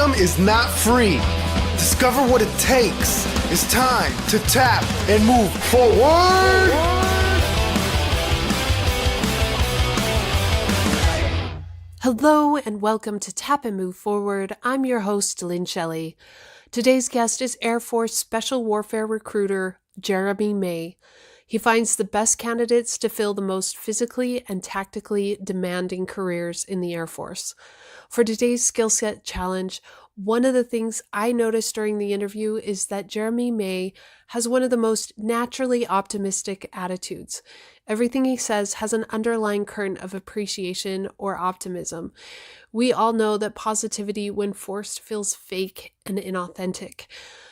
Freedom is not free. Discover what it takes. It's time to tap and move forward. Hello and welcome to Tap and Move Forward. I'm your host, Lynn Shelley. Today's guest is Air Force Special Warfare recruiter Jeremy May. He finds the best candidates to fill the most physically and tactically demanding careers in the Air Force. For today's skill set challenge, one of the things I noticed during the interview is that Jeremy May has one of the most naturally optimistic attitudes. Everything he says has an underlying current of appreciation or optimism. We all know that positivity, when forced, feels fake and inauthentic.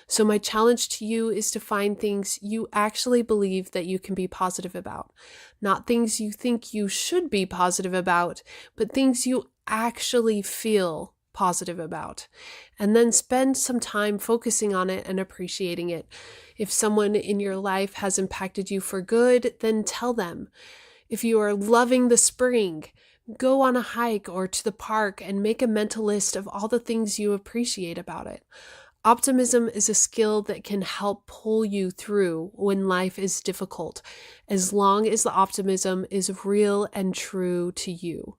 So my challenge to you is to find things you actually believe that you can be positive about. Not things you think you should be positive about, but things you actually feel positive about. And then spend some time focusing on it and appreciating it. If someone in your life has impacted you for good, then tell them. If you are loving the spring, go on a hike or to the park and make a mental list of all the things you appreciate about it. Optimism is a skill that can help pull you through when life is difficult, as long as the optimism is real and true to you.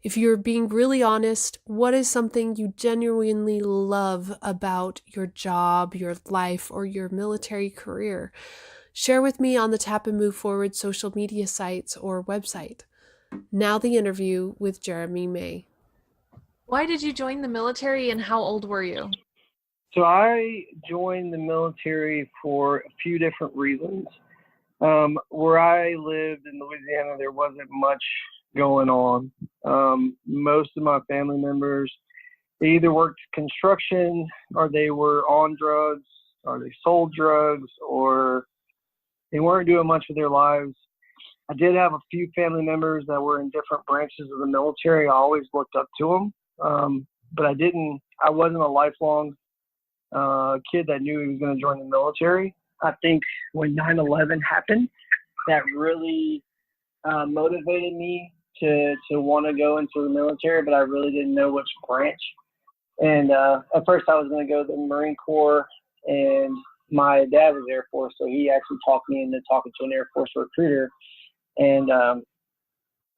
If you're being really honest, what is something you genuinely love about your job, your life, or your military career? Share with me on the Tap and Move Forward social media sites or website. Now the interview with Jeremy May. Why did you join the military and how old were you? So I joined the military for a few different reasons. Where I lived in Louisiana, there wasn't much going on. Most of my family members, they either worked construction or they were on drugs or they sold drugs or they weren't doing much with their lives. I did have a few family members that were in different branches of the military. I always looked up to them, but I wasn't a lifelong kid that knew he was going to join the military. I think when 9/11 happened, that really motivated me to want to go into the military, but I really didn't know which branch. And at first I was going to go to the Marine Corps, and my dad was Air Force, so he actually talked me into talking to an Air Force recruiter. And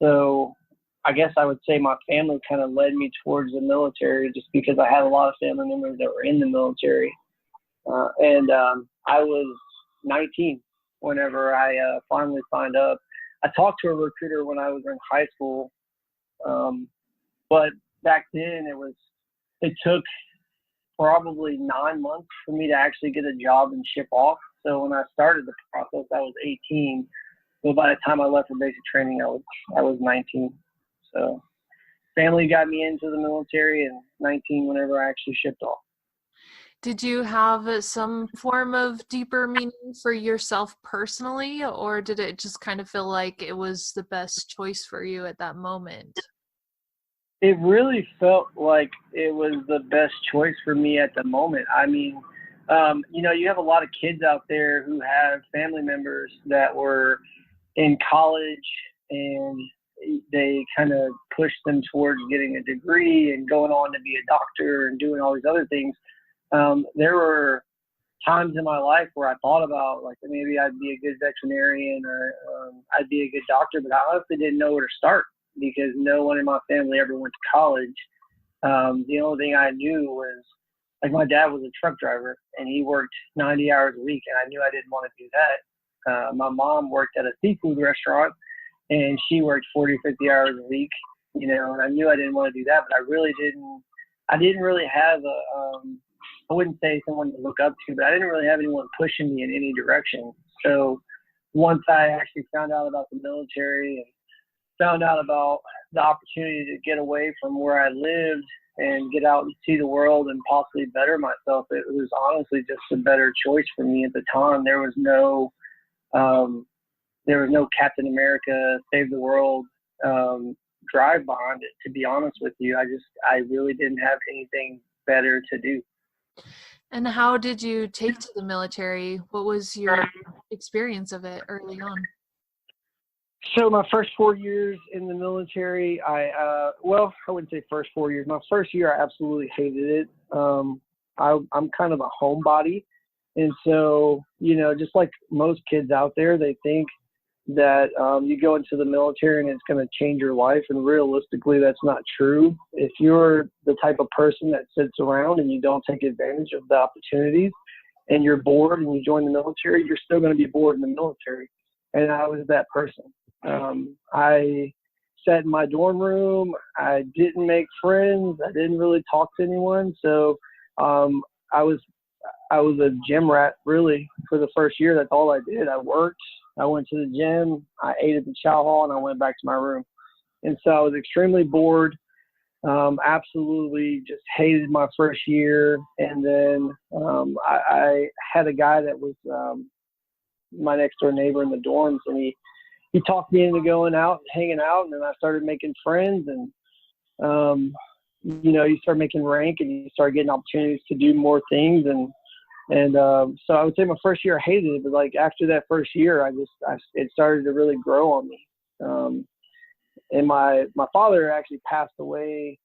so I guess I would say my family kind of led me towards the military just because I had a lot of family members that were in the military. I was 19 whenever I finally signed up. I talked to a recruiter when I was in high school, but back then it took probably 9 months for me to actually get a job and ship off. So when I started the process, I was 18. So by the time I left for basic training, I was 19. So family got me into the military, and 19 whenever I actually shipped off. Did you have some form of deeper meaning for yourself personally, or did it just kind of feel like it was the best choice for you at that moment? It really felt like it was the best choice for me at the moment. I mean, you have a lot of kids out there who have family members that were in college and they kind of pushed them towards getting a degree and going on to be a doctor and doing all these other things. There were times in my life where I thought about, like, maybe I'd be a good veterinarian or I'd be a good doctor, but I honestly didn't know where to start because no one in my family ever went to college. The only thing I knew was, like, my dad was a truck driver and he worked 90 hours a week, and I knew I didn't want to do that. My mom worked at a seafood restaurant and she worked 40, 50 hours a week, and I knew I didn't want to do that, but I didn't really have I wouldn't say someone to look up to, but I didn't really have anyone pushing me in any direction. So once I actually found out about the military and found out about the opportunity to get away from where I lived and get out and see the world and possibly better myself, it was honestly just a better choice for me at the time. There was no Captain America, save the world drive behind it, to be honest with you. I really didn't have anything better to do. And how did you take to the military? What was your experience of it early on? So my first 4 years in the military, I wouldn't say first 4 years. My first year, I absolutely hated it. I'm kind of a homebody. And so, just like most kids out there, they think that you go into the military and it's going to change your life. And realistically, that's not true. If you're the type of person that sits around and you don't take advantage of the opportunities and you're bored and you join the military, you're still going to be bored in the military. And I was that person. I sat in my dorm room. I didn't make friends. I didn't really talk to anyone. So I was a gym rat really for the first year. That's all I did. I worked. I went to the gym. I ate at the chow hall, and I went back to my room. And so I was extremely bored. Absolutely just hated my first year. And then I had a guy that was my next door neighbor in the dorms, and he talked me into going out and hanging out, and then I started making friends, and you start making rank and you start getting opportunities to do more things, and so I would say my first year I hated it, but like after that first year, it started to really grow on me. And my father actually passed away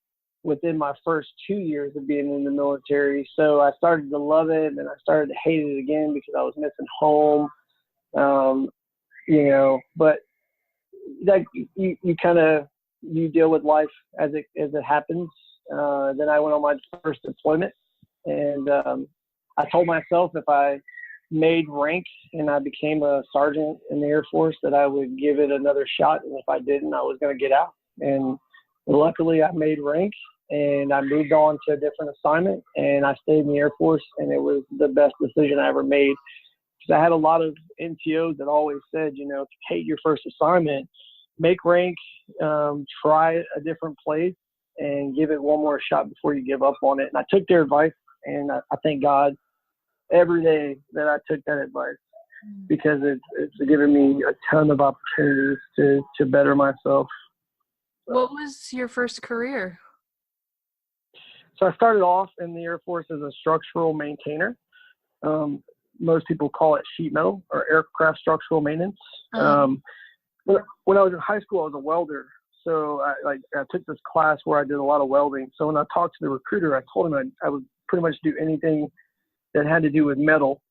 within my first 2 years of being in the military, so I started to love it, and I started to hate it again because I was missing home. But like you deal with life as it happens. Then I went on my first deployment, and I told myself if I made rank and I became a sergeant in the Air Force that I would give it another shot, and if I didn't, I was going to get out. And luckily, I made rank, and I moved on to a different assignment, and I stayed in the Air Force, and it was the best decision I ever made. I had a lot of NCOs that always said, if you hate your first assignment, make rank, try a different place, and give it one more shot before you give up on it. And I took their advice, and I thank God every day that I took that advice, because it's given me a ton of opportunities to better myself. What was your first career? So I started off in the Air Force as a structural maintainer. Most people call it sheet metal or aircraft structural maintenance. When I was in high school, I was a welder. So I took this class where I did a lot of welding. So when I talked to the recruiter, I told him I would pretty much do anything that had to do with metal.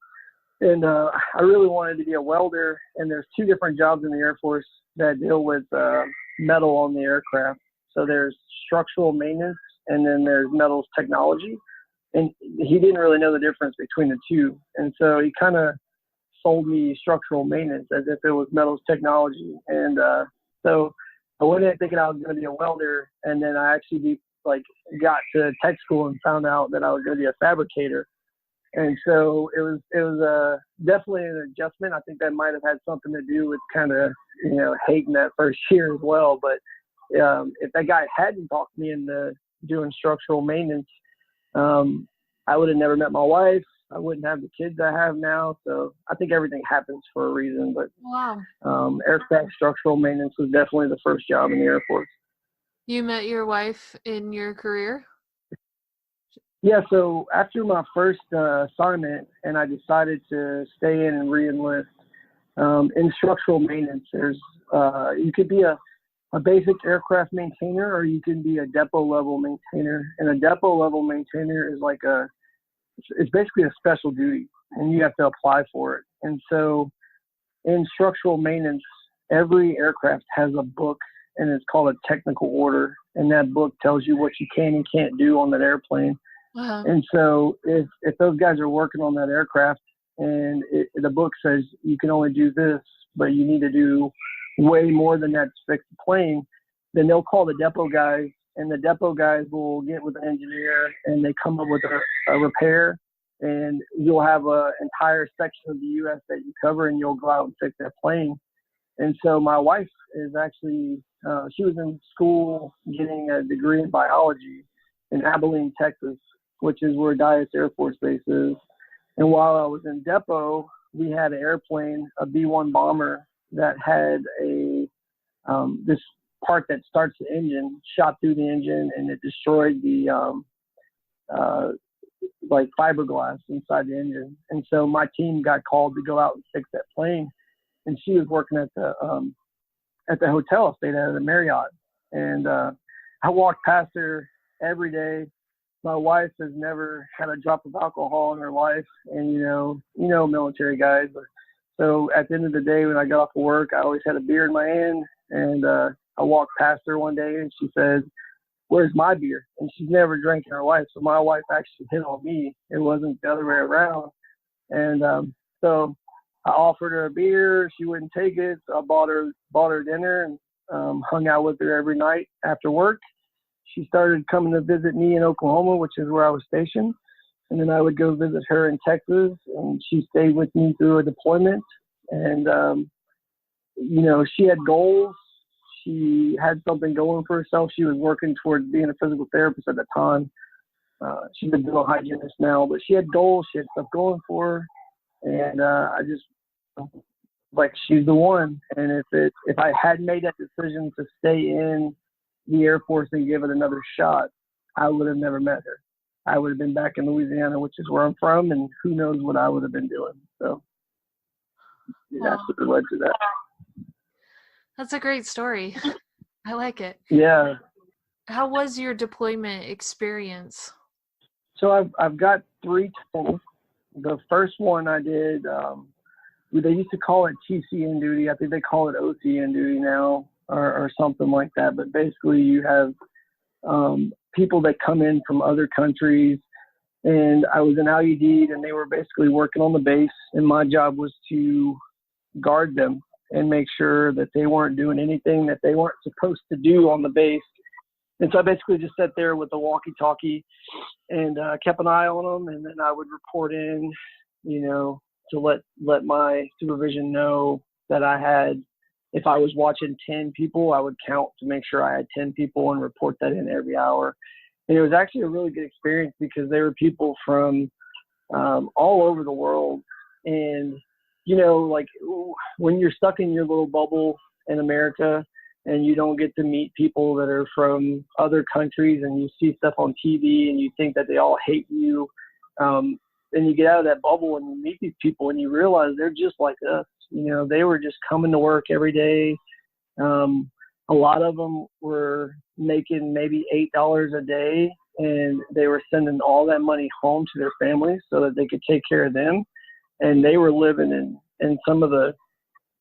And I really wanted to be a welder. And there's two different jobs in the Air Force that deal with metal on the aircraft. So there's structural maintenance, and then there's metals technology. And he didn't really know the difference between the two. And so he kind of sold me structural maintenance as if it was metals technology. And so I went in thinking I was going to be a welder. And then I actually got to tech school and found out that I was going to be a fabricator. And so it was definitely an adjustment. I think that might have had something to do with kind of, hating that first year as well. But if that guy hadn't talked me into doing structural maintenance, I would have never met my wife. I wouldn't have the kids I have now. So I think everything happens for a reason. But wow. Aircraft structural maintenance was definitely the first job in the Air Force. You met your wife in your career? Yeah, so after my first assignment, and I decided to stay in and re-enlist, in structural maintenance, there's you could be a basic aircraft maintainer, or you can be a depot level maintainer. And a depot level maintainer is it's basically a special duty, and you have to apply for it. And so in structural maintenance, every aircraft has a book, and it's called a technical order. And that book tells you what you can and can't do on that airplane. Uh-huh. And so if those guys are working on that aircraft and the book says you can only do this, but you need to do way more than that to fix the plane, then they'll call the depot guys, and the depot guys will get with the engineer, and they come up with a repair, and you'll have an entire section of the U.S. that you cover, and you'll go out and fix that plane. And so my wife is actually, she was in school getting a degree in biology in Abilene, Texas, which is where Dyess Air Force Base is. And while I was in depot, we had an airplane, a B-1 bomber, that had this part that starts the engine, shot through the engine, and it destroyed the fiberglass inside the engine. And so my team got called to go out and fix that plane. And she was working at the at the hotel I stayed at the Marriott. And I walked past her every day. My wife has never had a drop of alcohol in her life. And, military guys. So at the end of the day, when I got off of work, I always had a beer in my hand. And I walked past her one day and she said, "Where's my beer?" And she's never drank in her life. So my wife actually hit on me. It wasn't the other way around. And so I offered her a beer. She wouldn't take it. So I bought her dinner and hung out with her every night after work. She started coming to visit me in Oklahoma, which is where I was stationed. And then I would go visit her in Texas, and she stayed with me through a deployment. And, she had goals. She had something going for herself. She was working towards being a physical therapist at the time. She's a dental hygienist now, but she had goals. She had stuff going for her. And I just, she's the one. And if I had made that decision to stay in the Air Force and give it another shot, I would have never met her. I would have been back in Louisiana, which is where I'm from, and who knows what I would have been doing. So that's what led to that. That's a great story. I like it. Yeah. How was your deployment experience? So I've got 3 total. The first one I did, they used to call it TCN duty. I think they call it OCN duty now or something like that. But basically you have people that come in from other countries. And I was an IUD, and they were basically working on the base. And my job was to guard them and make sure that they weren't doing anything that they weren't supposed to do on the base. And so I basically just sat there with the walkie-talkie and kept an eye on them. And then I would report in, to let my supervision know that I had, if I was watching 10 people, I would count to make sure I had 10 people and report that in every hour. And it was actually a really good experience because there were people from all over the world. And, when you're stuck in your little bubble in America and you don't get to meet people that are from other countries, and you see stuff on TV and you think that they all hate you, then you get out of that bubble and you meet these people and you realize they're just like us. They were just coming to work every day. A lot of them were making maybe $8 a day, and they were sending all that money home to their families so that they could take care of them. And they were living in some of the,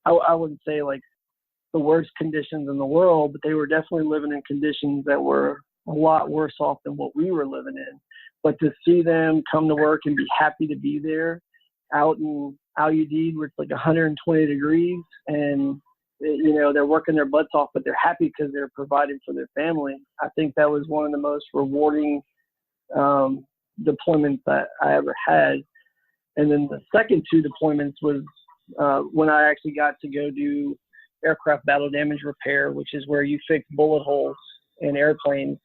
I wouldn't say like the worst conditions in the world, but they were definitely living in conditions that were a lot worse off than what we were living in. But to see them come to work and be happy to be there out in IUD where it's like 120 degrees and, they're working their butts off, but they're happy because they're providing for their family. I think that was one of the most rewarding deployments that I ever had. And then the second 2 deployments was when I actually got to go do aircraft battle damage repair, which is where you fix bullet holes in airplanes.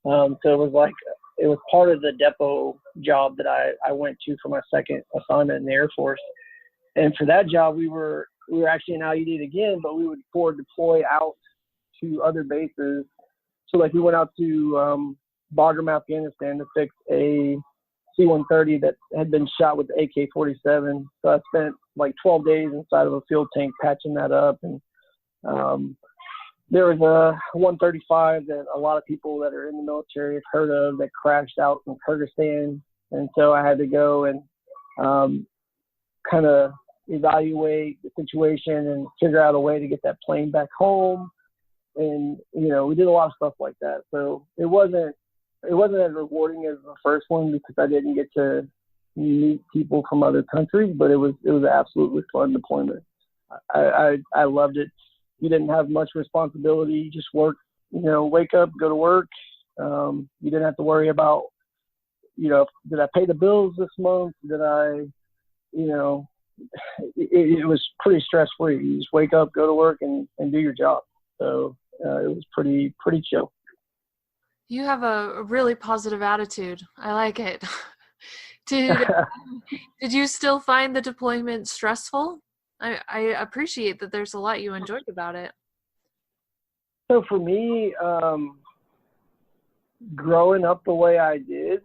So it was part of the depot job that I went to for my second assignment in the Air Force. And for that job, we were actually in IUD again, but we would forward deploy out to other bases. So we went out to Bagram, Afghanistan to fix a C-130 that had been shot with the AK-47. So I spent 12 days inside of a fuel tank patching that up. And there was a 135 that a lot of people that are in the military have heard of that crashed out in Kyrgyzstan. And so I had to go and kind of evaluate the situation and figure out a way to get that plane back home. And, we did a lot of stuff like that. So it wasn't as rewarding as the first one because I didn't get to meet people from other countries, but it was an absolutely fun deployment. I loved it. You didn't have much responsibility. You just work, wake up, go to work. You didn't have to worry about, did I pay the bills this month? Did I, it was pretty stress-free. You just wake up, go to work, and do your job. So it was pretty chill. You have a really positive attitude. I like it. Did you still find the deployment stressful? I appreciate that there's a lot you enjoyed about it. So for me, growing up the way I did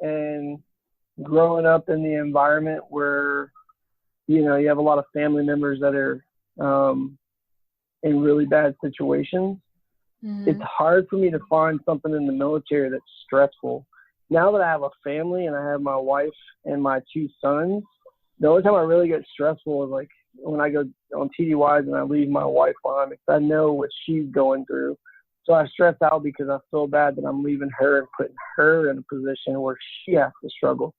and growing up in the environment where, you have a lot of family members that are in really bad situations. Mm-hmm. It's hard for me to find something in the military that's stressful. Now that I have a family and I have my wife and my 2 sons, the only time I really get stressful is like when I go on TDYs and I leave my wife behind because I know what she's going through. So I stress out because I feel bad that I'm leaving her and putting her in a position where she has to struggle.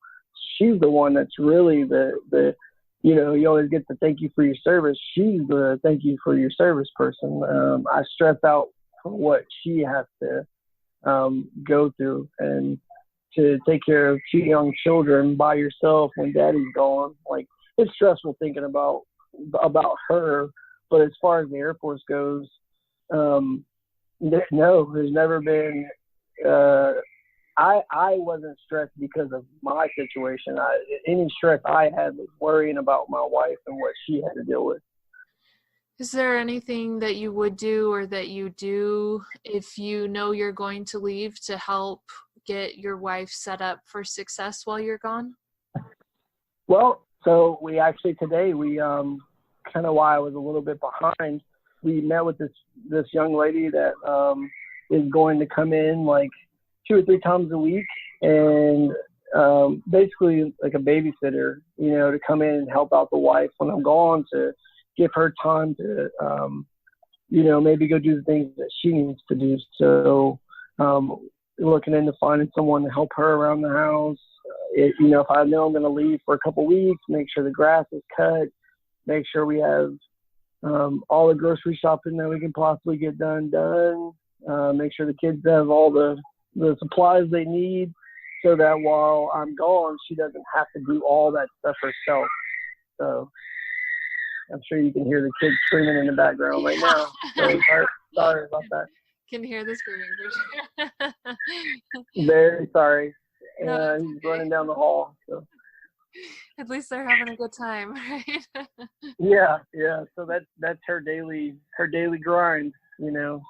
She's the one that's really the you always get the thank you for your service. She's the thank you for your service person. I stress out for what she has to go through, and to take care of 2 young children by yourself when daddy's gone. Like, it's stressful thinking about her. But as far as the Air Force goes, there's never been. I wasn't stressed because of my situation. Any stress I had was worrying about my wife and what she had to deal with. Is there anything that you would do or that you do if you know you're going to leave to help get your wife set up for success while you're gone? Well, so we actually today, we kind of why I was a little bit behind, we met with this young lady that is going to come in like 2 or 3 times a week, and basically like a babysitter, to come in and help out the wife when I'm gone, to give her time to, maybe go do the things that she needs to do. So looking into finding someone to help her around the house. If I know I'm going to leave for a couple weeks, make sure the grass is cut, make sure we have all the grocery shopping that we can possibly get done, make sure the kids have all the supplies they need, so that while I'm gone, she doesn't have to do all that stuff herself. So I'm sure you can hear the kids screaming in the background right now. So sorry about that. Can hear the screaming for sure. Very sorry. No, He's running down the hall. So. At least they're having a good time, right? Yeah. So that's her daily grind, So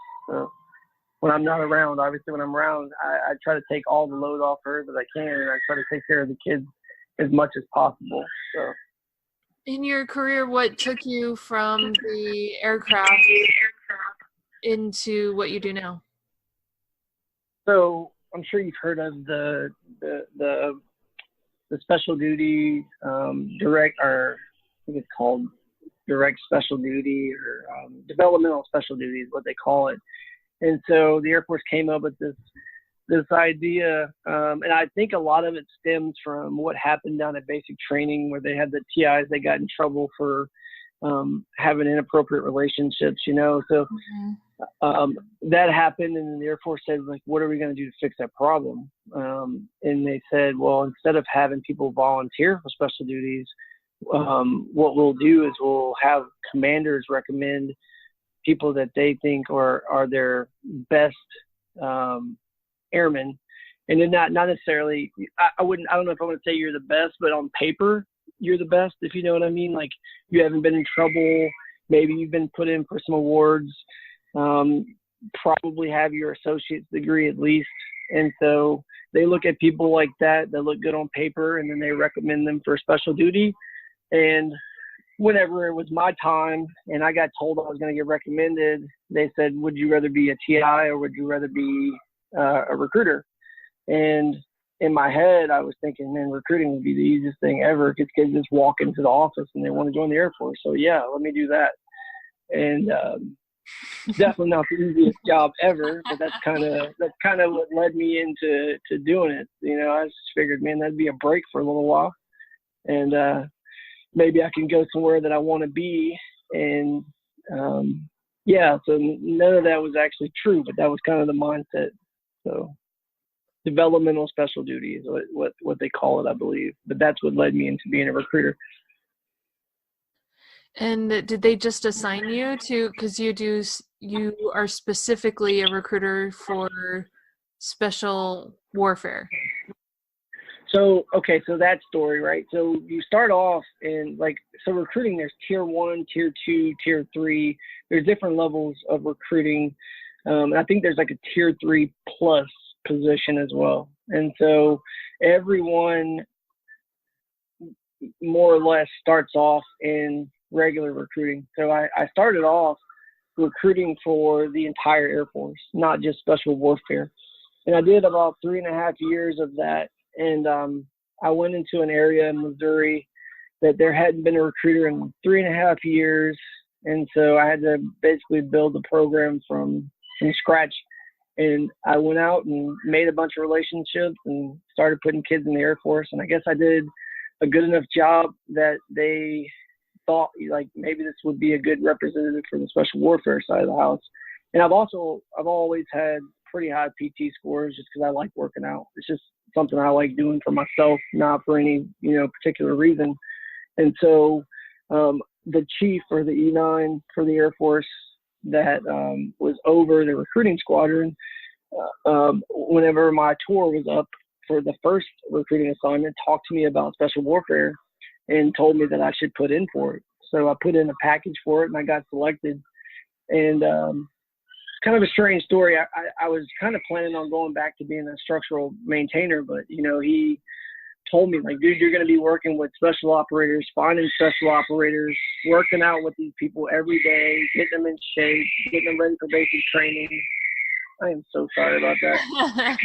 when I'm not around, obviously when I'm around, I try to take all the load off her that I can, and I try to take care of the kids as much as possible. So. In your career, what took you from the aircraft into what you do now? So I'm sure you've heard of the special duty direct, or I think it's called direct special duty, or developmental special duty is what they call it. And so the Air Force came up with this idea, and I think a lot of it stems from what happened down at basic training, where they had the TIs, they got in trouble for having inappropriate relationships, So that happened, and the Air Force said, like, what are we going to do to fix that problem? And they said, well, instead of having people volunteer for special duties, what we'll do is we'll have commanders recommend people that they think are their best airmen. And then not necessarily, I don't know if I want to say you're the best, but on paper, you're the best, if you know what I mean. Like, you haven't been in trouble. Maybe you've been put in for some awards. Probably have your associate's degree at least. And so they look at people like that look good on paper, and then they recommend them for special duty. And whenever it was my time and I got told I was going to get recommended, they said, would you rather be a TI or would you rather be a recruiter? And in my head, I was thinking, man, recruiting would be the easiest thing ever, because kids just walk into the office and they want to join the Air Force. So yeah, let me do that. And definitely not the easiest job ever, but that's kind of what led me into doing it. I just figured, man, that'd be a break for a little while, and maybe I can go somewhere that I want to be. And so none of that was actually true, but that was kind of the mindset. So developmental special duty is what they call it, I believe. But that's what led me into being a recruiter. And did they just assign you to, because you are specifically a recruiter for special warfare? So that story, right? So you start off in recruiting, there's tier 1, tier 2, tier 3. There's different levels of recruiting. And I think there's like a tier 3 plus position as well. And so everyone more or less starts off in regular recruiting. So I started off recruiting for the entire Air Force, not just special warfare. And I did about 3.5 years of that. And I went into an area in Missouri that there hadn't been a recruiter in 3.5 years. And so I had to basically build the program from scratch. And I went out and made a bunch of relationships and started putting kids in the Air Force. And I guess I did a good enough job that they thought like maybe this would be a good representative for the special warfare side of the house. And I've always had pretty high PT scores just because I like working out. It's just something I like doing for myself, not for any, particular reason. And so the chief or the E9 for the Air Force that was over the recruiting squadron, whenever my tour was up for the first recruiting assignment, talked to me about special warfare and told me that I should put in for it. So I put in a package for it and I got selected. And kind of a strange story. I was kind of planning on going back to being a structural maintainer, but, he told me, like, dude, you're going to be working with special operators, finding special operators, working out with these people every day, getting them in shape, getting them ready for basic training. I am so sorry about that.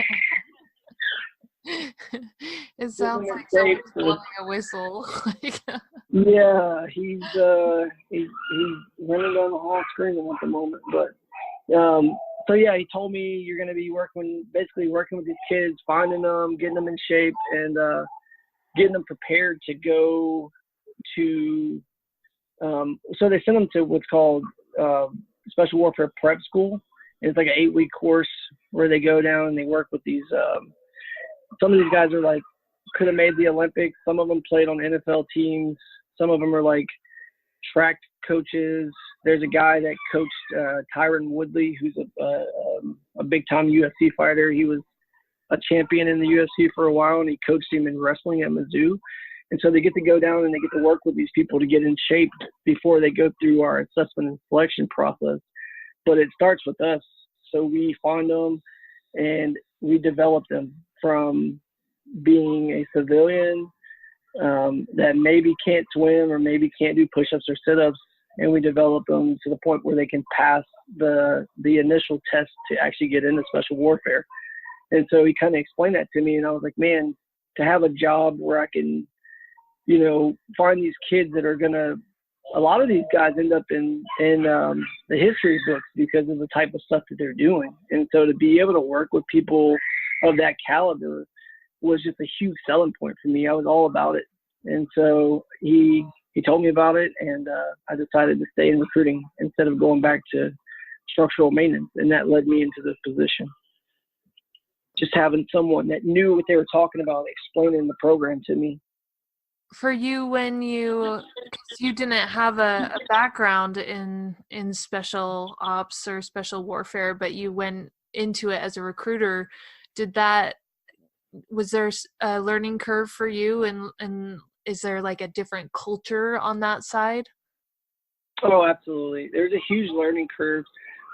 It sounds like someone's blowing a whistle. Yeah, he's running down the hall screaming at the moment. But so yeah, he told me you're going to be working with these kids, finding them, getting them in shape, and getting them prepared to go to. So they sent them to what's called Special Warfare Prep School. It's like an 8-week course where they go down and they work with these. Some of these guys are like could have made the Olympics. Some of them played on NFL teams. Some of them are like track coaches. There's a guy that coached Tyron Woodley, who's a big-time UFC fighter. He was a champion in the UFC for a while, and he coached him in wrestling at Mizzou. And so they get to go down and they get to work with these people to get in shape before they go through our assessment and selection process. But it starts with us. So we find them and we develop them from being a civilian that maybe can't swim or maybe can't do push-ups or sit-ups, and we develop them to the point where they can pass the initial test to actually get into special warfare. And so he kind of explained that to me, and I was like, man, to have a job where I can, find these kids that are gonna. A lot of these guys end up in the history books because of the type of stuff that they're doing, and so to be able to work with people of that caliber was just a huge selling point for me. I was all about it. And so he told me about it, and I decided to stay in recruiting instead of going back to structural maintenance. And that led me into this position. Just having someone that knew what they were talking about, explaining the program to me. For you, because you didn't have a background in special ops or special warfare, but you went into it as a recruiter, was there a learning curve for you, and is there like a different culture on that side? Oh, absolutely. There's a huge learning curve,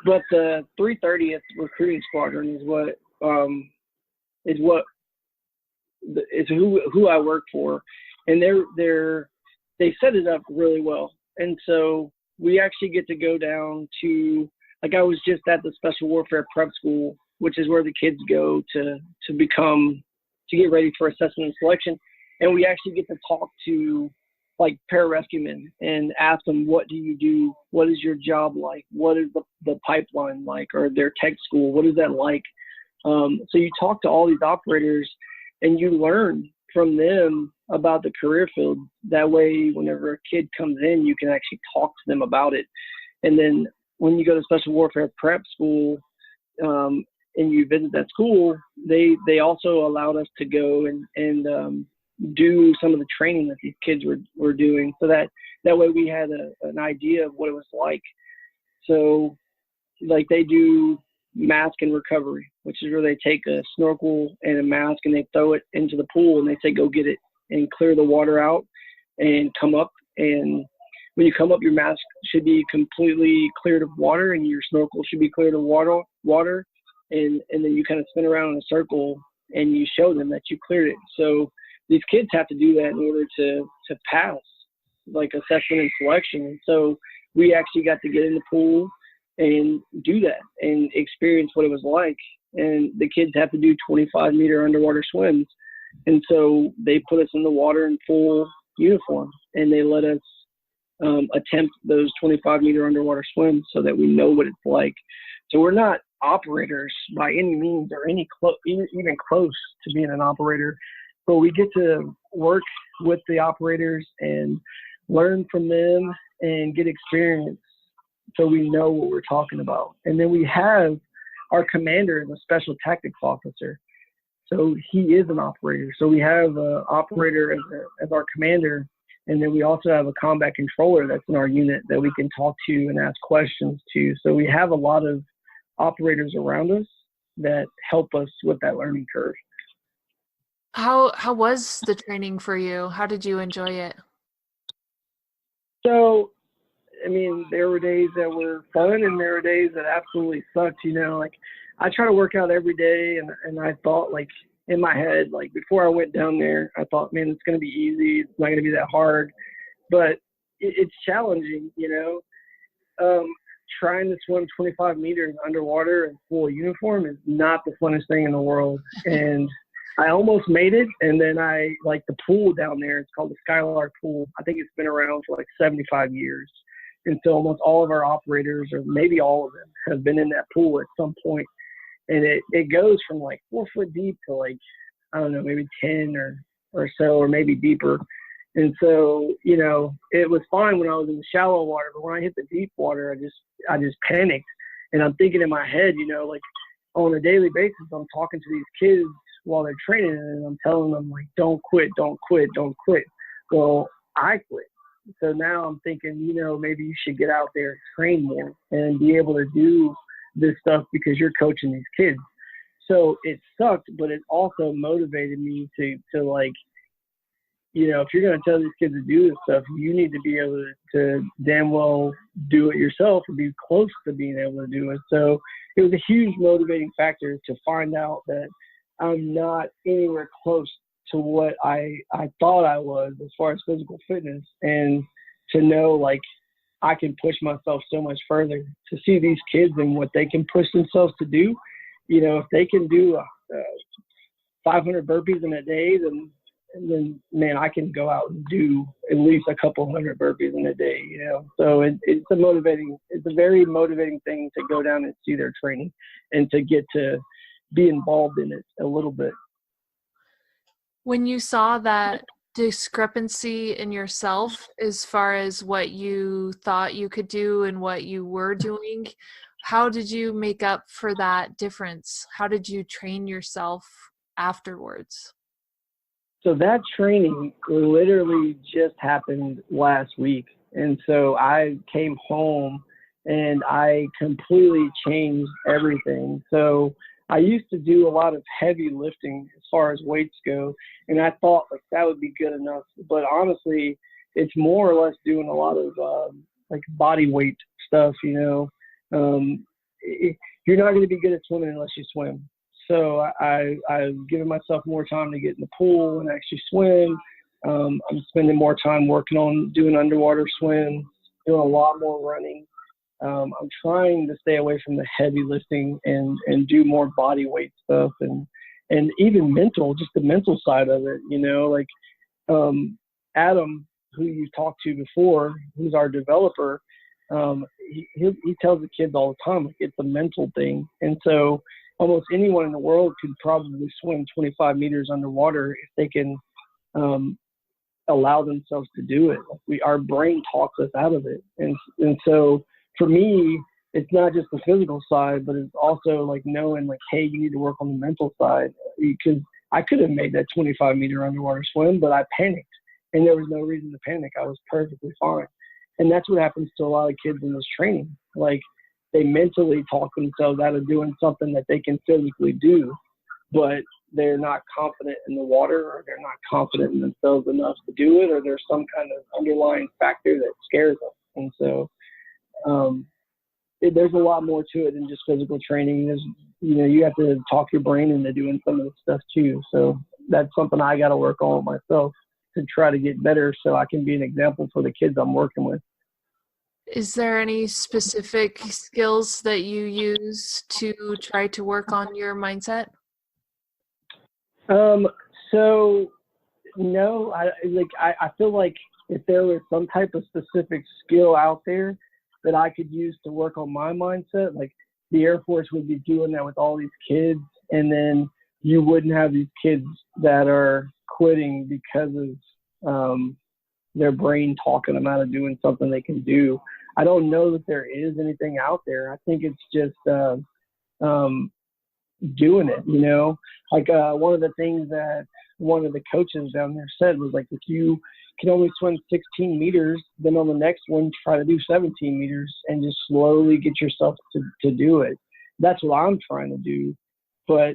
but the 330th recruiting squadron is who I work for, and they set it up really well. And so we actually get to go down to, like, I was just at the Special Warfare Prep School, which is where the kids go to get ready for assessment and selection. And we actually get to talk to like pararescuemen and ask them, what do you do? What is your job like? What is the pipeline like? Or their tech school? What is that like? So you talk to all these operators and you learn from them about the career field. That way, whenever a kid comes in, you can actually talk to them about it. And then when you go to Special Warfare Prep School, and you visit that school, they also allowed us to go and do some of the training that these kids were doing, so that way we had an idea of what it was like. So like they do mask and recovery, which is where they take a snorkel and a mask and they throw it into the pool and they say, go get it and clear the water out and come up. And when you come up, your mask should be completely cleared of water and your snorkel should be cleared of water. And then you kind of spin around in a circle and you show them that you cleared it. So these kids have to do that in order to pass like assessment and selection. And so we actually got to get in the pool and do that and experience what it was like. And the kids have to do 25-meter underwater swims. And so they put us in the water in full uniform, and they let us attempt those 25-meter underwater swims so that we know what it's like. So we're not operators by any means or even close to being an operator, but we get to work with the operators and learn from them and get experience so we know what we're talking about. And then we have our commander is a special tactics officer. So he is an operator. So we have an operator as our commander, and then we also have a combat controller that's in our unit that we can talk to and ask questions to. So we have a lot of operators around us that help us with that learning curve. How was the training for you? How did you enjoy it? So, I mean, there were days that were fun and there were days that absolutely sucked, you know. Like, I try to work out every day, and I thought, like, in my head, like, before I went down there, I thought, man, it's going to be easy. It's not going to be that hard. But it's challenging, you know. Trying to swim 25 meters underwater in full uniform is not the funnest thing in the world. And I almost made it. And then like the pool down there, it's called the Skylark Pool. I think it's been around for like 75 years. And so almost all of our operators, or maybe all of them, have been in that pool at some point. And it goes from like 4 foot deep to like, I don't know, maybe 10 or so, or maybe deeper. And so, you know, it was fine when I was in the shallow water, but when I hit the deep water, I just panicked. And I'm thinking in my head, you know, like on a daily basis, I'm talking to these kids while they're training, and I'm telling them, like, don't quit, don't quit, don't quit. Well, I quit. So now I'm thinking, you know, maybe you should get out there and train more and be able to do this stuff because you're coaching these kids. So it sucked, but it also motivated me to like, you know, if you're going to tell these kids to do this stuff, you need to be able to damn well do it yourself or be close to being able to do it. So it was a huge motivating factor to find out that I'm not anywhere close to what I thought I was as far as physical fitness, and to know, like, I can push myself so much further, to see these kids and what they can push themselves to do. You know, if they can do 500 burpees in a day, then man, I can go out and do at least a couple hundred burpees in a day, you know. So it's a very motivating thing to go down and see their training and to get to be involved in it a little bit. When you saw that discrepancy in yourself as far as what you thought you could do and what you were doing, how did you make up for that difference? How did you train yourself afterwards? So that training literally just happened last week. And so I came home and I completely changed everything. So I used to do a lot of heavy lifting as far as weights go, and I thought like that would be good enough. But honestly, it's more or less doing a lot of like body weight stuff, you know. You're not going to be good at swimming unless you swim. So I've given myself more time to get in the pool and actually swim. I'm spending more time working on doing underwater swims, doing a lot more running. I'm trying to stay away from the heavy lifting and do more body weight stuff and even mental, just the mental side of it, you know, like Adam, who you talked to before, who's our developer, he tells the kids all the time, like, it's a mental thing. And so almost anyone in the world could probably swim 25 meters underwater if they can allow themselves to do it. Like our brain talks us out of it. And so for me, it's not just the physical side, but it's also like knowing like, hey, you need to work on the mental side, because I could have made that 25-meter underwater swim, but I panicked, and there was no reason to panic. I was perfectly fine. And that's what happens to a lot of kids in this training. Like, they mentally talk themselves out of doing something that they can physically do, but they're not confident in the water, or they're not confident in themselves enough to do it, or there's some kind of underlying factor that scares them. And so there's a lot more to it than just physical training. There's, you know, you have to talk your brain into doing some of this stuff too. So that's something I got to work on myself to try to get better so I can be an example for the kids I'm working with. Is there any specific skills that you use to try to work on your mindset? So no, I feel like if there was some type of specific skill out there that I could use to work on my mindset, like the Air Force would be doing that with all these kids, and then you wouldn't have these kids that are quitting because of their brain talking them out of doing something they can do. I don't know that there is anything out there. I think it's just doing it, you know. Like one of the things that one of the coaches down there said was like, if you can only swim 16 meters, then on the next one try to do 17 meters and just slowly get yourself to do it. That's what I'm trying to do, but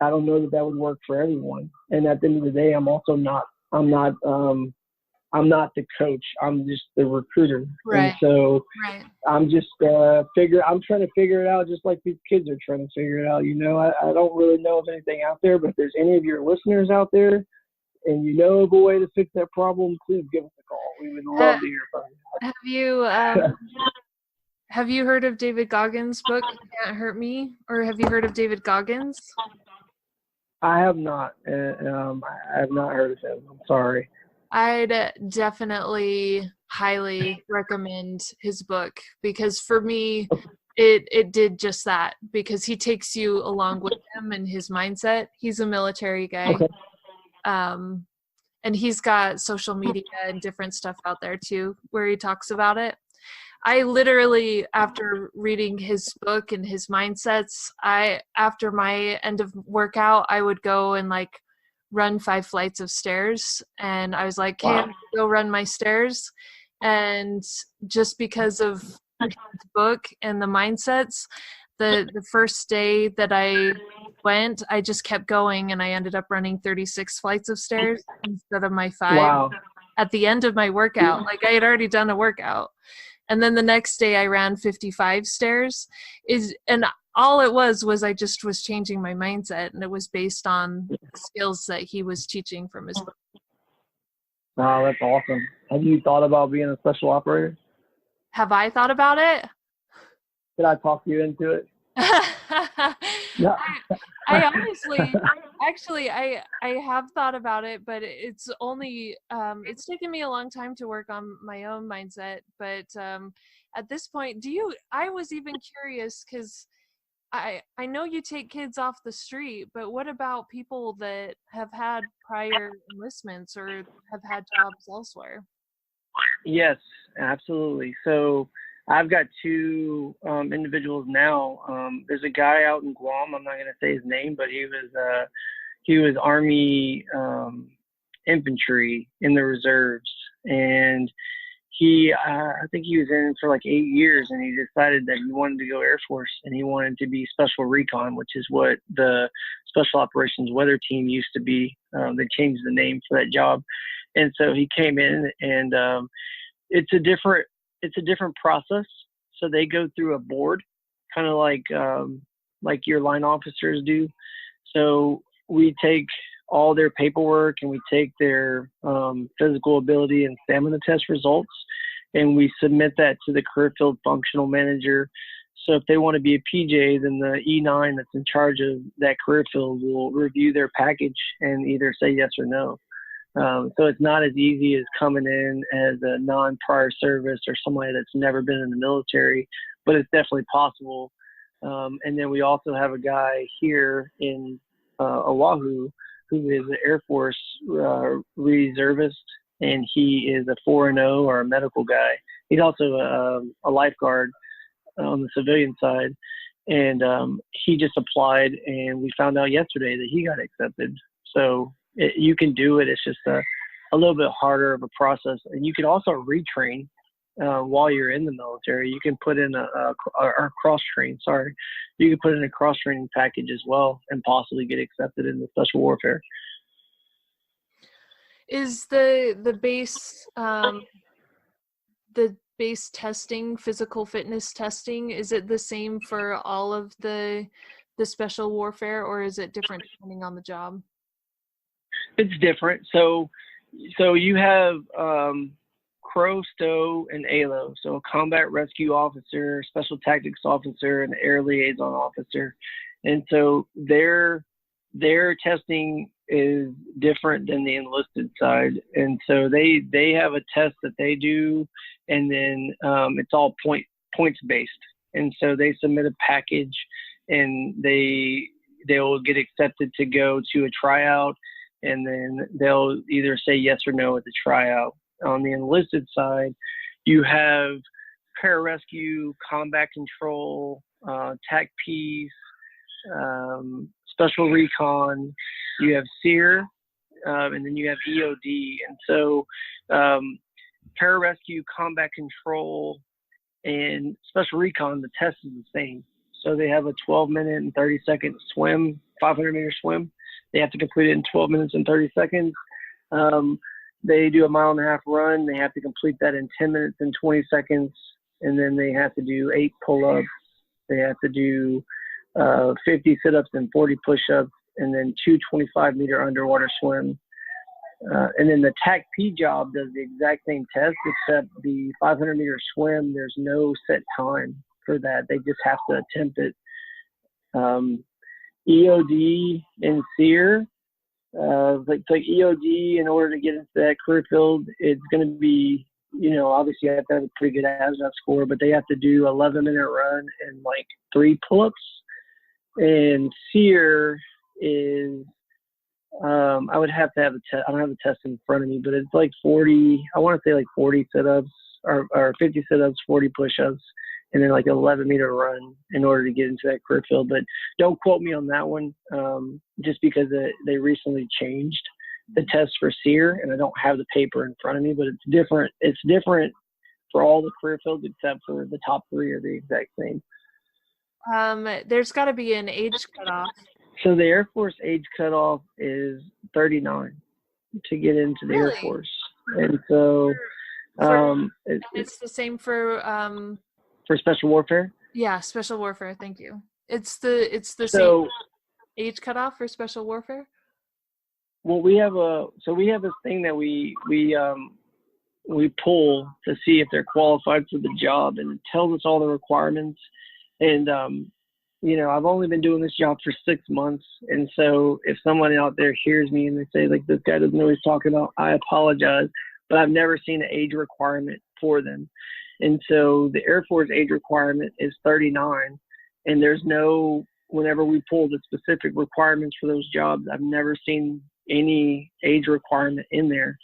I don't know that that would work for everyone. And at the end of the day, I'm not the coach. I'm just the recruiter. Right. And so Right. I'm just I'm trying to figure it out just like these kids are trying to figure it out. You know, I don't really know of anything out there, but if there's any of your listeners out there and you know of a way to fix that problem, please give us a call. We would love to hear from you. Have you heard of David Goggins' book, You Can't Hurt Me? Or have you heard of David Goggins? I have not. I have not heard of him. I'm sorry. I'd definitely highly recommend his book, because for me, it did just that, because he takes you along with him and his mindset. He's a military guy. Okay. And he's got social media and different stuff out there too, where he talks about it. I literally, after reading his book and his mindsets, after my end of workout, I would go and like run 5 flights of stairs. And I was like, hey, I'm gonna go run my stairs. And just because of his book and the mindsets, the first day that I went, I just kept going, and I ended up running 36 flights of stairs instead of my 5 Wow. at the end of my workout. Like I had already done a workout. And then the next day I ran 55 stairs. And all it was I just was changing my mindset, and it was based on the skills that he was teaching from his book. Wow, that's awesome. Have you thought about being a special operator? Have I thought about it? Did I talk you into it? No. I honestly, actually, I have thought about it, but it's only, it's taken me a long time to work on my own mindset. But at this point, I was even curious, because I know you take kids off the street, but what about people that have had prior enlistments or have had jobs elsewhere? Yes, absolutely. So I've got 2 individuals now. There's a guy out in Guam. I'm not going to say his name, but he was Army infantry in the reserves, and I think he was in for like 8 years, and he decided that he wanted to go Air Force, and he wanted to be Special Recon, which is what the Special Operations Weather Team used to be. They changed the name for that job, and so he came in, and it's a different process. So they go through a board, kind of like your line officers do. So we take all their paperwork, and we take their physical ability and stamina test results, and we submit that to the career field functional manager. So if they want to be a PJ, then the E9 that's in charge of that career field will review their package and either say yes or no. So it's not as easy as coming in as a non-prior service or somebody that's never been in the military, but it's definitely possible. And then we also have a guy here in Oahu who is an Air Force reservist, and he is a 4-0 or a medical guy. He's also a lifeguard on the civilian side, and he just applied, and we found out yesterday that he got accepted. So you can do it. It's just a little bit harder of a process, and you can also retrain while you're in the military. You can put in a cross train. Sorry, you can put in a cross training package as well, and possibly get accepted into special warfare. Is the base testing, physical fitness testing, is it the same for all of the special warfare, or is it different depending on the job? It's different. So you have Crow, Stow, and ALO. So a combat rescue officer, special tactics officer, and air liaison officer. And so their testing is different than the enlisted side. And so they have a test that they do, and then it's all points based. And so they submit a package, and they'll get accepted to go to a tryout, and then they'll either say yes or no at the tryout. On the enlisted side, you have pararescue, combat control, TAC peace, special recon, you have SEER, and then you have EOD. And so pararescue, combat control, and special recon, the test is the same. So they have a 12-minute and 30-second swim, 500-meter swim. They have to complete it in 12 minutes and 30 seconds. They do a 1.5 mile run. They have to complete that in 10 minutes and 20 seconds. And then they have to do 8 pull-ups. They have to do 50 sit-ups and 40 push-ups, and then 2 25-meter underwater swims. And then the TAC-P job does the exact same test, except the 500-meter swim, there's no set time for that. They just have to attempt it. EOD and SEER, like EOD, in order to get into that career field, it's going to be, obviously you have to have a pretty good ASVAB score, but they have to do 11-minute run and like 3 pull-ups. And SEER is, I would have to have a test. I don't have a test in front of me, but it's like 40, I want to say like 40 sit-ups or 50 sit-ups, 40 push-ups, and then like an 11-meter run in order to get into that career field. But don't quote me on that one, just because they recently changed the test for SEER, and I don't have the paper in front of me, but it's different. It's different for all the career fields except for the top 3 are the exact same. There's got to be an age cutoff. So the Air Force age cutoff is 39 to get into the Air Force. And so it's the same for special warfare? Yeah, special warfare, thank you. It's the same age cutoff for special warfare? Well, we have this thing that we pull to see if they're qualified for the job, and it tells us all the requirements. And I've only been doing this job for 6 months, and so if someone out there hears me and they say like, this guy doesn't know what he's talking about, I apologize, but I've never seen an age requirement for them. And so the Air Force age requirement is 39, and there's no, whenever we pull the specific requirements for those jobs, I've never seen any age requirement in there.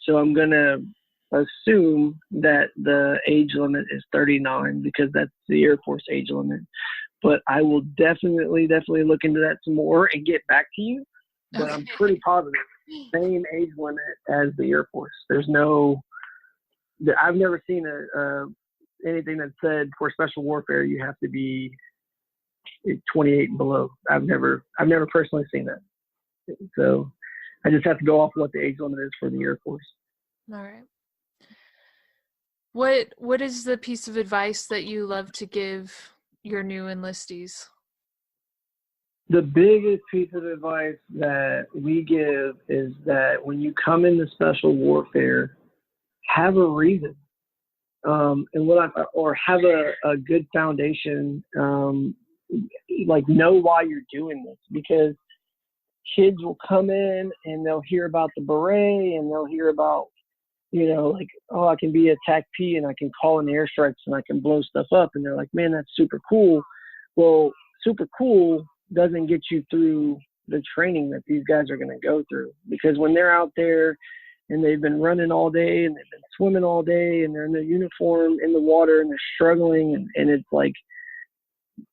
So I'm going to assume that the age limit is 39 because that's the Air Force age limit. But I will definitely look into that some more and get back to you. But I'm pretty positive, same age limit as the Air Force. There's no, I've never seen anything that said for special warfare you have to be 28 and below. I've never personally seen that. So I just have to go off what the age limit is for the Air Force. All right. What is the piece of advice that you love to give your new enlistees? The biggest piece of advice that we give is that when you come into special warfare, have a reason, or have a good foundation, like know why you're doing this, because kids will come in and they'll hear about the beret and they'll hear about, like, oh, I can be a TAC-P and I can call in airstrikes and I can blow stuff up. And they're like, man, that's super cool. Well, super cool doesn't get you through the training that these guys are going to go through. Because when they're out there and they've been running all day and they've been swimming all day and they're in their uniform in the water and they're struggling, and it's like,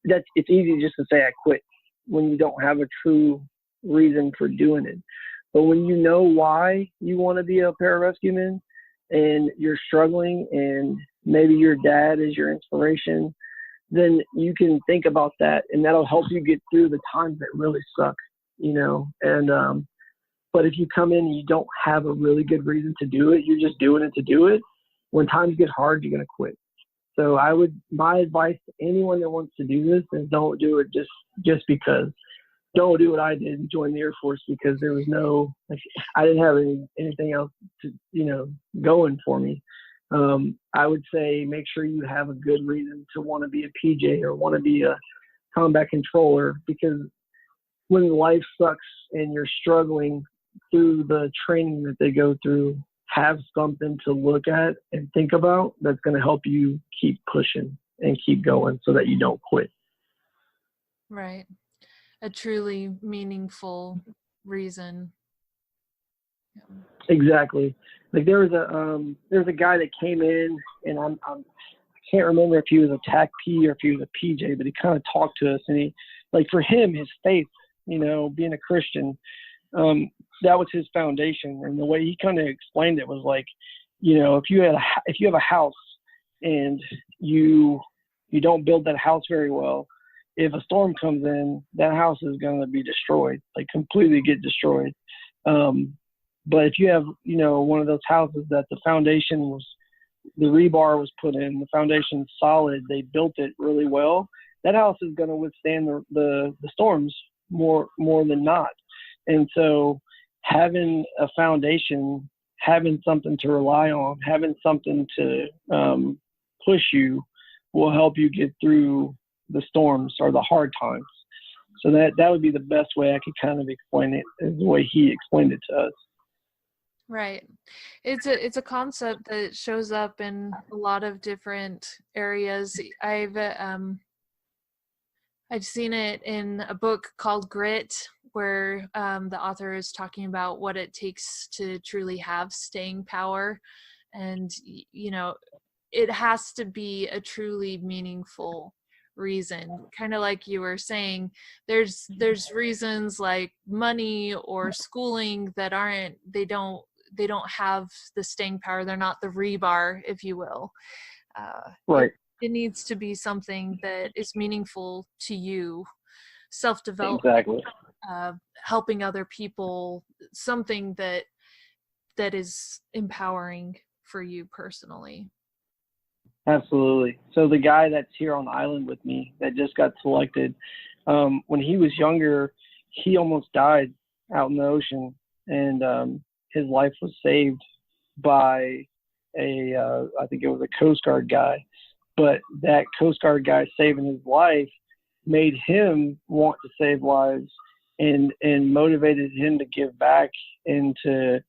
it's easy just to say I quit when you don't have a true reason for doing it. But when you know why you want to be a pararescueman and you're struggling and maybe your dad is your inspiration, then you can think about that, and that'll help you get through the times that really suck, and but if you come in and you don't have a really good reason to do it, you're just doing it to do it, when times get hard, you're going to quit. So my advice to anyone that wants to do this is don't do it just because. Don't do what I did and join the Air Force, because there was I didn't have anything else to, going for me. I would say make sure you have a good reason to want to be a PJ or want to be a combat controller, because when life sucks and you're struggling through the training that they go through, have something to look at and think about that's going to help you keep pushing and keep going so that you don't quit. Right. A truly meaningful reason. Exactly. Like there was a guy that came in, and I can't remember if he was a TAC P or if he was a PJ, but he kind of talked to us, and he, like, for him, his faith, being a Christian, that was his foundation. And the way he kind of explained it was like, if you have a house and you don't build that house very well, if a storm comes in, that house is going to be destroyed, like completely get destroyed. But if you have, one of those houses that the rebar was put in, the foundation's solid, they built it really well, that house is going to withstand the storms more than not. And so having a foundation, having something to rely on, having something to push you will help you get through the storms or the hard times. So that would be the best way I could kind of explain it, is the way he explained it to us. Right. It's a concept that shows up in a lot of different areas. I've seen it in a book called Grit, where the author is talking about what it takes to truly have staying power. And, it has to be a truly meaningful reason. Kind of like you were saying, there's reasons like money or schooling that they don't have the staying power. They're not the rebar, if you will. Right. It needs to be something that is meaningful to you, self-development, Exactly. Helping other people, something that is empowering for you personally. Absolutely. So the guy that's here on the island with me that just got selected, when he was younger, he almost died out in the ocean, and his life was saved by I think it was a Coast Guard guy. But that Coast Guard guy saving his life made him want to save lives and motivated him to give back and to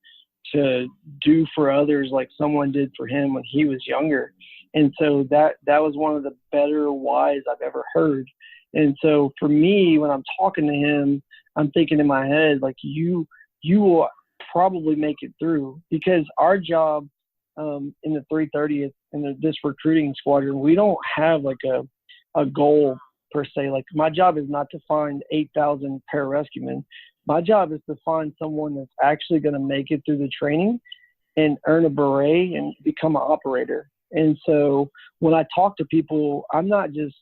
do for others like someone did for him when he was younger. And so that was one of the better whys I've ever heard. And so for me, when I'm talking to him, I'm thinking in my head, like, you will probably make it through, because our job in the 330th and this recruiting squadron, we don't have like a goal per se. Like, my job is not to find 8,000 pararescuemen. My job is to find someone that's actually going to make it through the training and earn a beret and become an operator. And so when I talk to people, I'm not just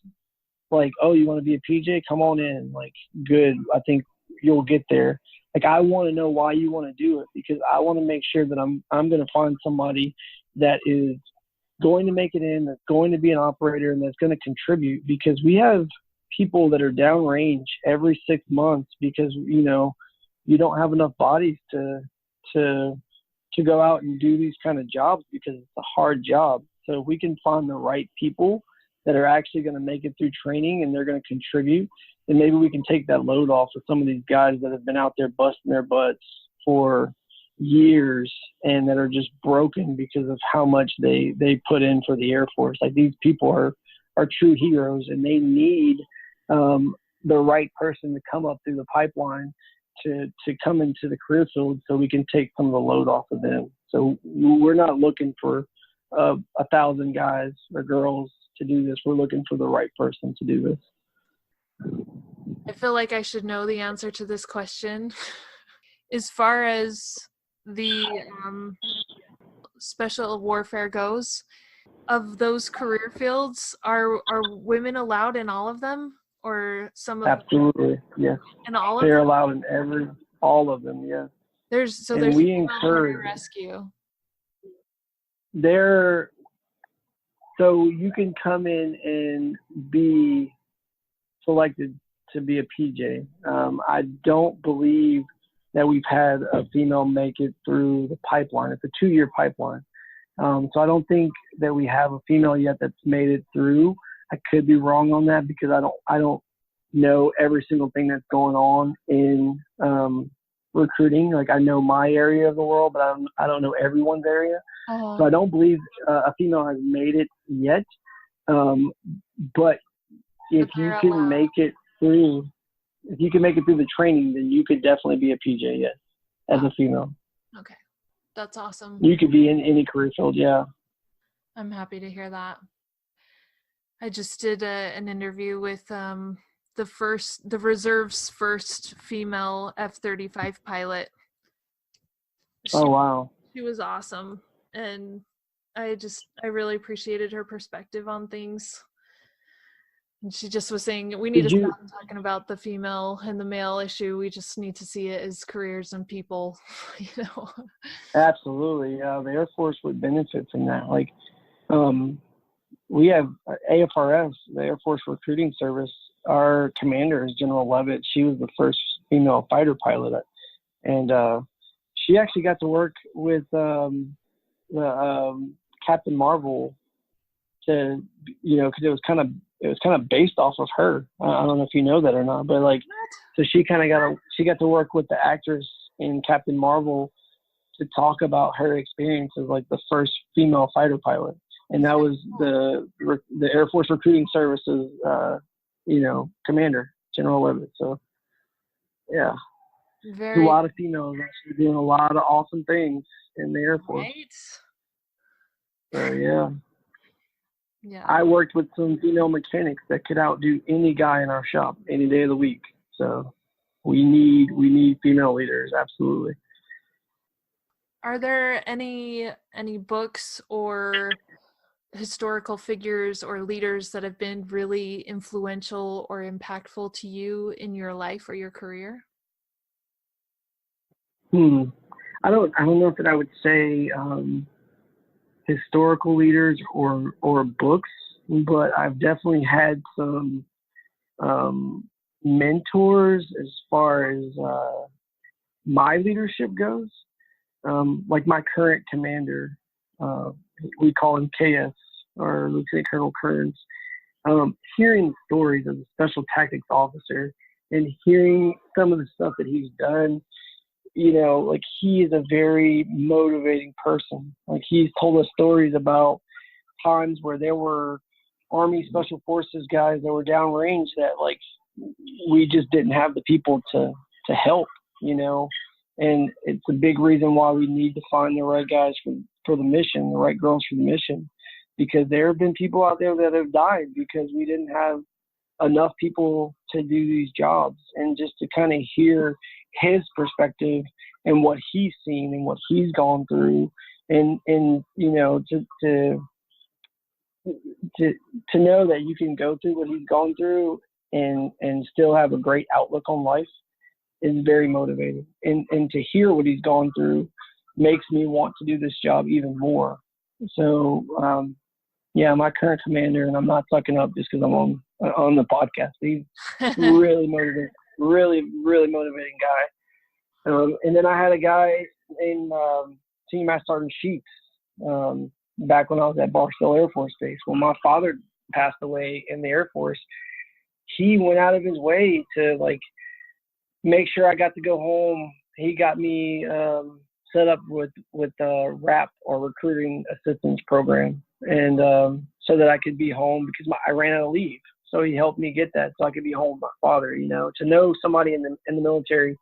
like, oh, you want to be a PJ? Come on in. Like, good. I think you'll get there. Like, I want to know why you want to do it, because I want to make sure that I'm going to find somebody that is going to make it in, that's going to be an operator, and that's going to contribute, because we have people that are downrange every 6 months because, you don't have enough bodies to go out and do these kind of jobs, because it's a hard job. So if we can find the right people that are actually going to make it through training and they're going to contribute, then maybe we can take that load off of some of these guys that have been out there busting their butts for years and that are just broken because of how much they put in for the Air Force. Like, these people are true heroes, and they need the right person to come up through the pipeline to come into the career field so we can take some of the load off of them. So we're not looking for 1,000 guys or girls to do this. We're looking for the right person to do this. I feel like I should know the answer to this question. As far as the special warfare goes, of those career fields, are women allowed in all of them, or some of Absolutely, yes. in all of They're them? allowed in all of them, yes. There's we encourage encourage rescue. So you can come in and be selected to be a PJ. I don't believe that we've had a female make it through the pipeline. It's a 2-year pipeline. So I don't think that we have a female yet that's made it through. I could be wrong on that because I don't know every single thing that's going on in recruiting. Like I know my area of the world, but I don't know everyone's area. So I don't believe a female has made it yet. But if you can make it through, the training, then you could definitely be a PJ, yes, as a female. Okay. That's awesome. You could be in any career field, yeah. I'm happy to hear that. I just did an interview with the reserve's first female F-35 pilot. Oh, wow. She was awesome. And I really appreciated her perspective on things. And she just was saying, we need to stop talking about the female and the male issue. We just need to see it as careers and people, you know. Absolutely. The Air Force would benefit from that. Like, we have AFRS, the Air Force Recruiting Service. Our commander is General Levitt. She was the first female fighter pilot. And she actually got to work with Captain Marvel to, because it was kind of based off of her. I don't know if you know that or not, but like, so she got to work with the actress in Captain Marvel to talk about her experience as like the first female fighter pilot, and that was the Air Force Recruiting Service's commander, General Levitt. So yeah, a lot of females actually doing a lot of awesome things in the Air Force. Right. So yeah. Yeah. I worked with some female mechanics that could outdo any guy in our shop any day of the week. So we need female leaders, absolutely. Are there any books or historical figures or leaders that have been really influential or impactful to you in your life or your career? I don't know if I would say historical leaders or books, but I've definitely had some mentors as far as my leadership goes. Like my current commander, we call him KS, or Lieutenant Colonel Kearns. Hearing stories of the Special Tactics officer and hearing some of the stuff that he's done, like he is a very motivating person. Like he's told us stories about times where there were Army Special Forces guys that were downrange that like we just didn't have the people to help, and it's a big reason why we need to find the right guys for the mission, the right girls for the mission, because there have been people out there that have died because we didn't have enough people to do these jobs. And just to kind of hear his perspective and what he's seen and what he's gone through, and to know that you can go through what he's gone through and still have a great outlook on life is very motivating. And to hear what he's gone through makes me want to do this job even more. So my current commander, and I'm not sucking up just because I'm on the podcast. He's really motivating, really motivating guy. And then I had a guy named Senior Master Sergeant Sheets back when I was at Barstow Air Force Base. When my father passed away in the Air Force, he went out of his way to like make sure I got to go home. He got me set up with RAP, or Recruiting Assistance Program, and so that I could be home because I ran out of leave. So he helped me get that so I could be home with my father. To know somebody in the military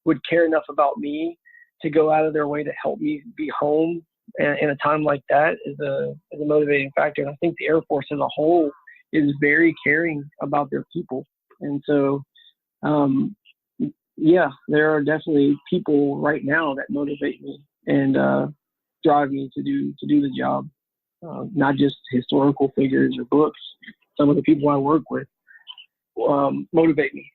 would care enough about me to go out of their way to help me be home in a time like that is a motivating factor. And I think the Air Force as a whole is very caring about their people. And so, there are definitely people right now that motivate me and drive me to do the job. Not just historical figures or books. Some of the people I work with motivate me.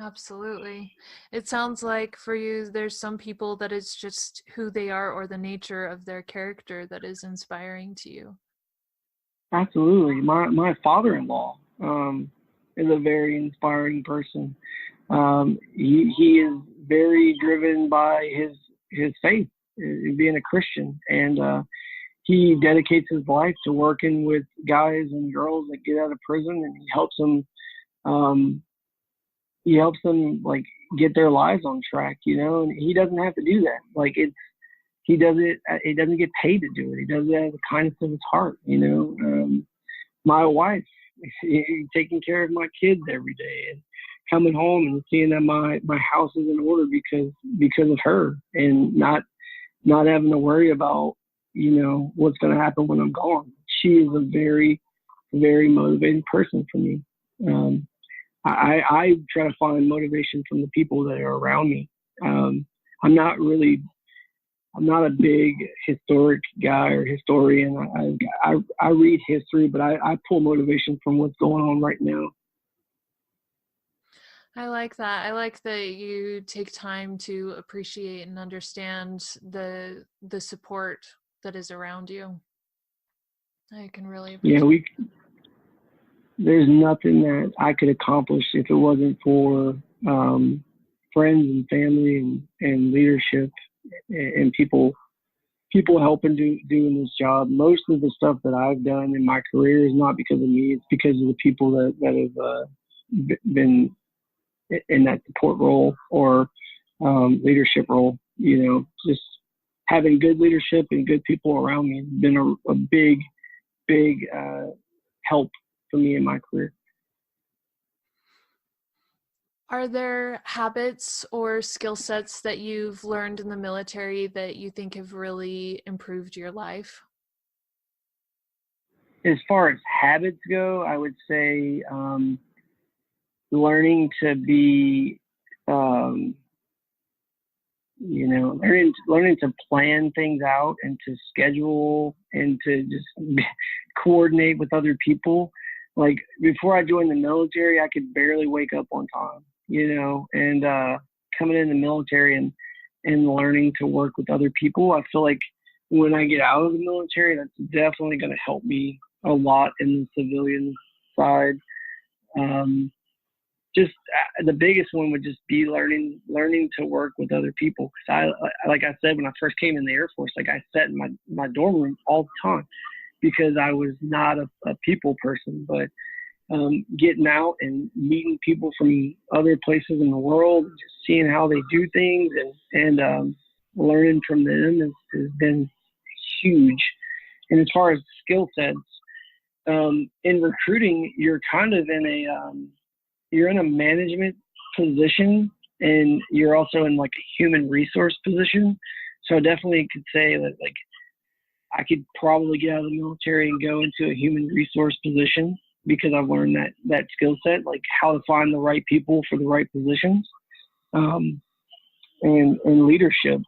Absolutely. It sounds like for you, there's some people that it's just who they are or the nature of their character that is inspiring to you. Absolutely. My father-in-law is a very inspiring person. He is very driven by his faith, and being a Christian. And he dedicates his life to working with guys and girls that get out of prison, and he helps them like get their lives on track, and he doesn't have to do that. Like he doesn't get paid to do it. He does it out of the kindness of his heart, my wife taking care of my kids every day and coming home and seeing that my house is in order because of her, and not having to worry about, what's going to happen when I'm gone. She is a very, very motivating person for me. I try to find motivation from the people that are around me. I'm not a big historic guy or historian. I read history, but I pull motivation from what's going on right now. I like that. I like that you take time to appreciate and understand the support that is around you. I can really appreciate. Yeah, there's nothing that I could accomplish if it wasn't for friends and family and leadership and people helping doing this job. Most of the stuff that I've done in my career is not because of me. It's because of the people that have been in that support role or leadership role. Just having good leadership and good people around me has been a big help for me in my career. Are there habits or skill sets that you've learned in the military that you think have really improved your life? As far as habits go, I would say learning to be, learning to plan things out and to schedule and to just coordinate with other people. Like before I joined the military, I could barely wake up on time, and coming in the military and learning to work with other people, I feel like when I get out of the military, that's definitely going to help me a lot in the civilian side. Just the biggest one would just be learning to work with other people. Because like I said, when I first came in the Air Force, like I sat in my dorm room all the time because I was not a people person. But getting out and meeting people from other places in the world, just seeing how they do things and learning from them has been huge. And as far as skill sets, in recruiting, you're kind of you're in a management position, and you're also in like a human resource position. So I definitely could say that like I could probably get out of the military and go into a human resource position because I've learned that skill set, like how to find the right people for the right positions, and leadership,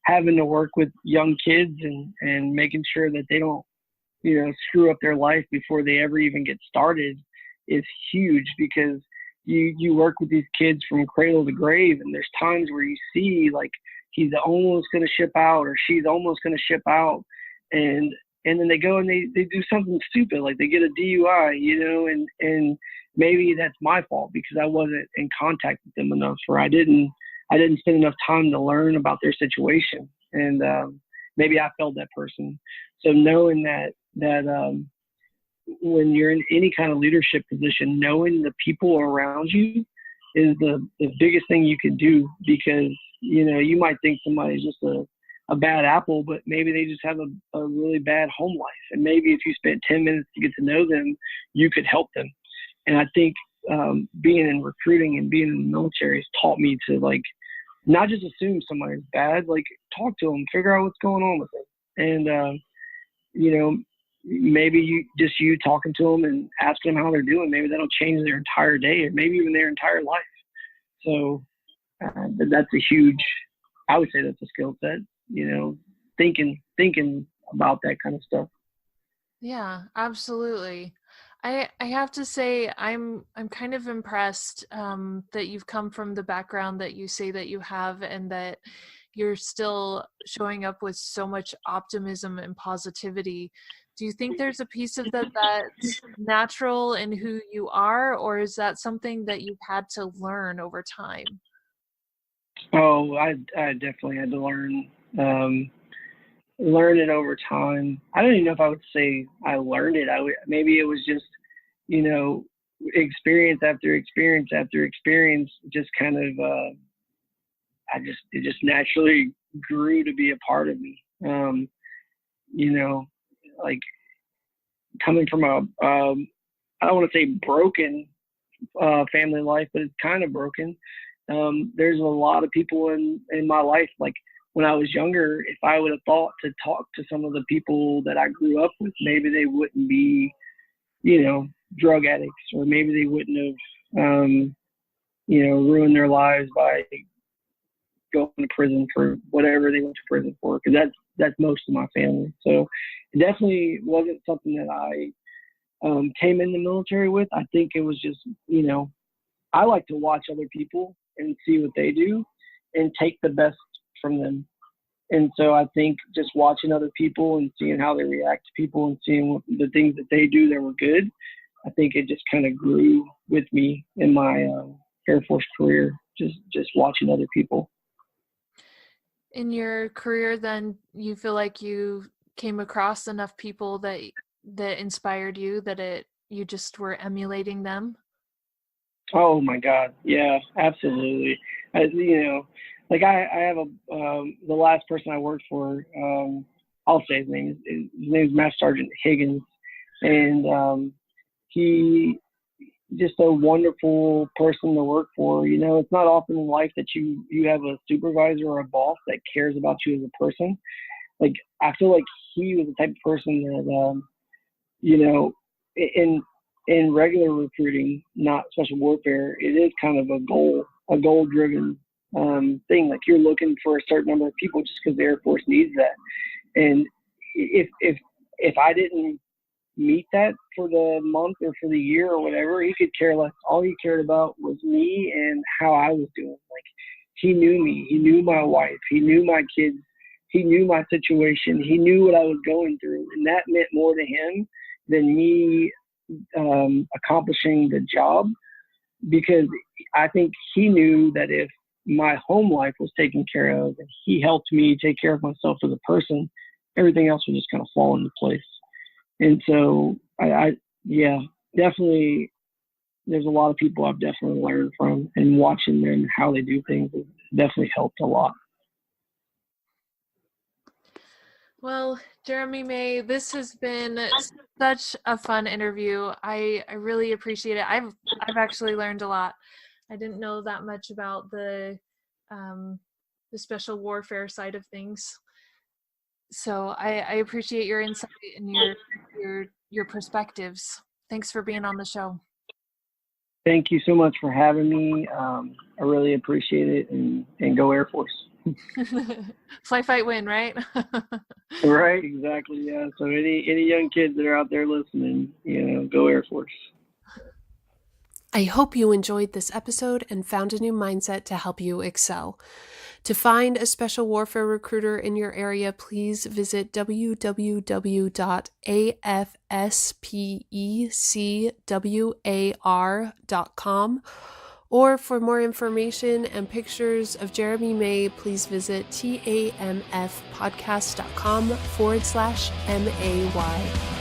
having to work with young kids and making sure that they don't, screw up their life before they ever even get started is huge, because you work with these kids from cradle to grave, and there's times where you see like he's almost going to ship out or she's almost going to ship out, and then they go and they do something stupid, like they get a DUI, and maybe that's my fault because I wasn't in contact with them enough, or I didn't spend enough time to learn about their situation, and maybe I failed that person. So knowing that when you're in any kind of leadership position, knowing the people around you is the biggest thing you can do, because you might think somebody's just a bad apple, but maybe they just have a really bad home life, and maybe if you spent 10 minutes to get to know them, you could help them. And I think being in recruiting and being in the military has taught me to like not just assume somebody's bad, like talk to them, figure out what's going on with them, and maybe you talking to them and asking them how they're doing, maybe that'll change their entire day or maybe even their entire life. So that's I would say that's a skill set, thinking about that kind of stuff. Yeah, absolutely. I have to say I'm kind of impressed that you've come from the background that you say that you have, and that you're still showing up with so much optimism and positivity. Do you think there's a piece of that's natural in who you are, or is that something that you've had to learn over time? Oh, I definitely had to learn it over time. I don't even know if I would say I learned it. Maybe it was just, experience after experience after experience, just kind of, it just naturally grew to be a part of me. Like coming from I don't want to say broken family life, but it's kind of broken. There's a lot of people in my life, like when I was younger, if I would have thought to talk to some of the people that I grew up with, maybe they wouldn't be, drug addicts, or maybe they wouldn't have, ruined their lives by going to prison for whatever they went to prison for, because that's most of my family. So it definitely wasn't something that I came in the military with. I think it was just, I like to watch other people and see what they do and take the best from them. And so I think just watching other people and seeing how they react to people and seeing the things that they do that were good, I think it just kind of grew with me in my Air Force career, just watching other people. In your career, then, you feel like you came across enough people that inspired you, that you just were emulating them? Oh my God, yeah, absolutely. I have the last person I worked for. I'll say his name. His name is Master Sergeant Higgins, and he just a wonderful person to work for. It's not often in life that you have a supervisor or a boss that cares about you as a person. Like, I feel like he was the type of person that, in regular recruiting, not special warfare, it is kind of a goal driven thing. Like, you're looking for a certain number of people just because the Air Force needs that. And if I didn't meet that for the month or for the year or whatever, he could care less. All he cared about was me and how I was doing. Like, he knew me, he knew my wife, he knew my kids, he knew my situation, he knew what I was going through, and that meant more to him than me accomplishing the job, because I think he knew that if my home life was taken care of and he helped me take care of myself as a person, everything else would just kind of fall into place. And so I definitely, there's a lot of people I've definitely learned from, and watching them, how they do things, has definitely helped a lot. Well, Jeremy May, this has been such a fun interview. I really appreciate it. I've actually learned a lot. I didn't know that much about the special warfare side of things. So I appreciate your insight and your perspectives. Thanks for being on the show. Thank you so much for having me. I really appreciate it, and go Air Force. Fly, fight, win, right? Right, exactly. Yeah. So any young kids that are out there listening, go Air Force. I hope you enjoyed this episode and found a new mindset to help you excel. To find a special warfare recruiter in your area, please visit www.afspecwar.com. Or for more information and pictures of Jeremy May, please visit tamfpodcast.com/MAY.